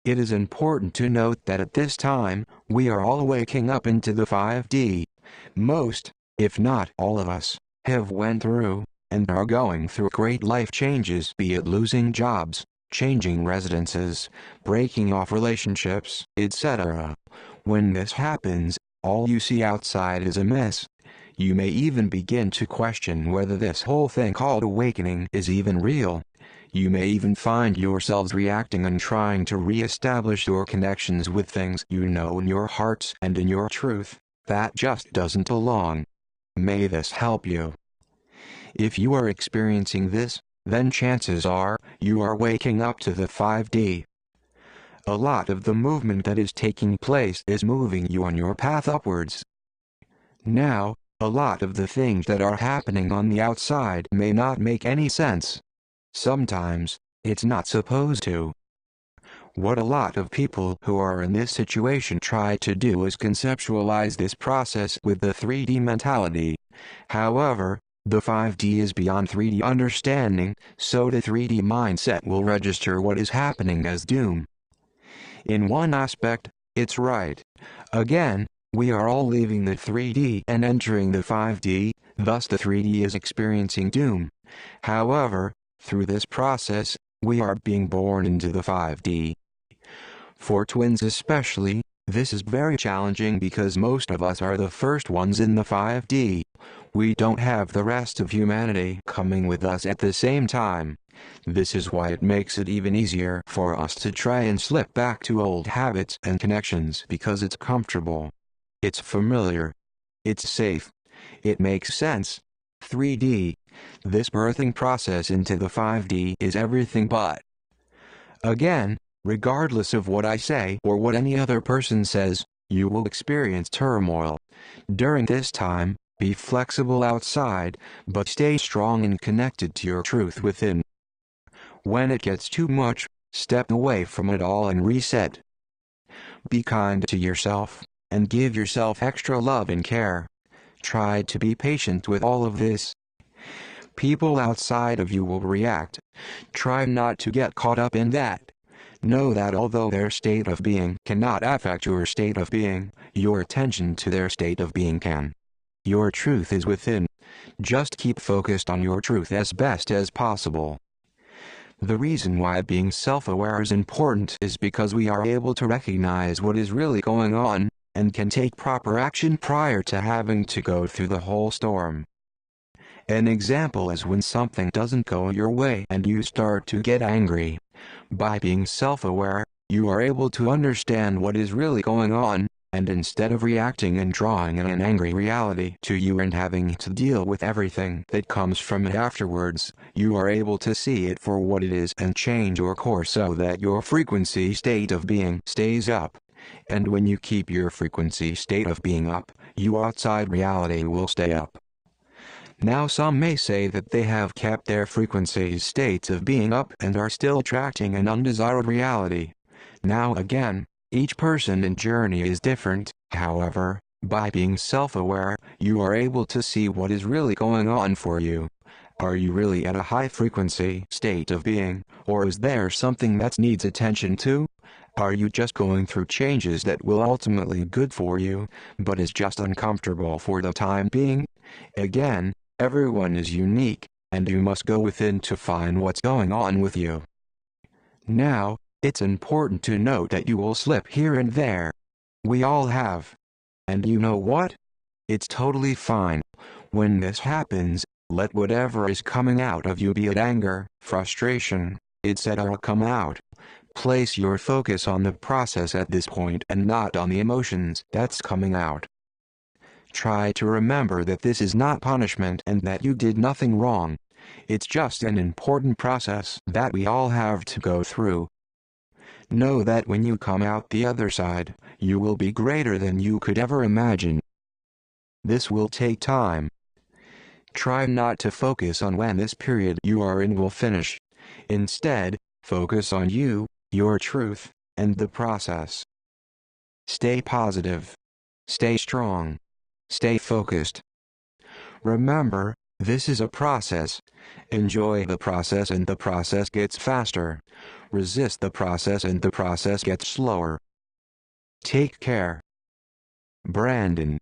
It is important to note that at this time, we are all waking up into the 5D. Most, if not all of us, have went through, and are going through great life changes, be it losing jobs, changing residences, breaking off relationships, etc. When this happens, all you see outside is a mess. You may even begin to question whether this whole thing called awakening is even real. You may even find yourselves reacting and trying to re-establish your connections with things you know in your hearts and in your truth that just doesn't belong. May this help you. If you are experiencing this, then chances are you are waking up to the 5D. A lot of the movement that is taking place is moving you on your path upwards. Now, a lot of the things that are happening on the outside may not make any sense. Sometimes, it's not supposed to. What a lot of people who are in this situation try to do is conceptualize this process with the 3D mentality. However, the 5D is beyond 3D understanding, so the 3D mindset will register what is happening as doom. In one aspect, it's right. Again, we are all leaving the 3D and entering the 5D, thus the 3D is experiencing doom. However, through this process, we are being born into the 5D. For twins especially, this is very challenging because most of us are the first ones in the 5D. We don't have the rest of humanity coming with us at the same time. This is why it makes it even easier for us to try and slip back to old habits and connections because it's comfortable. It's familiar. It's safe. It makes sense. 3D. This birthing process into the 5D is everything but. Again, regardless of what I say or what any other person says, you will experience turmoil. During this time, be flexible outside, but stay strong and connected to your truth within. When it gets too much, step away from it all and reset. Be kind to yourself, and give yourself extra love and care. Try to be patient with all of this. People outside of you will react. Try not to get caught up in that. Know that although their state of being cannot affect your state of being, your attention to their state of being can. Your truth is within. Just keep focused on your truth as best as possible. The reason why being self-aware is important is because we are able to recognize what is really going on, and can take proper action prior to having to go through the whole storm. An example is when something doesn't go your way and you start to get angry. By being self-aware, you are able to understand what is really going on, and instead of reacting and drawing in an angry reality to you and having to deal with everything that comes from it afterwards, you are able to see it for what it is and change your course so that your frequency state of being stays up. And when you keep your frequency state of being up, your outside reality will stay up. Now some may say that they have kept their frequency states of being up and are still attracting an undesired reality. Now again, each person and journey is different. However, by being self-aware, you are able to see what is really going on for you. Are you really at a high frequency state of being, or is there something that needs attention too? Are you just going through changes that will ultimately be good for you, but is just uncomfortable for the time being? Again, everyone is unique, and you must go within to find what's going on with you. Now, it's important to note that you will slip here and there. We all have. And you know what? It's totally fine. When this happens, let whatever is coming out of you, be it anger, frustration, etc., come out. Place your focus on the process at this point and not on the emotions that's coming out. Try to remember that this is not punishment and that you did nothing wrong. It's just an important process that we all have to go through. Know that when you come out the other side, you will be greater than you could ever imagine. This will take time. Try not to focus on when this period you are in will finish. Instead, focus on you, your truth, and the process. Stay positive. Stay strong. Stay focused. Remember, this is a process. Enjoy the process and the process gets faster. resist the process and the process gets slower. Take care. Brandon.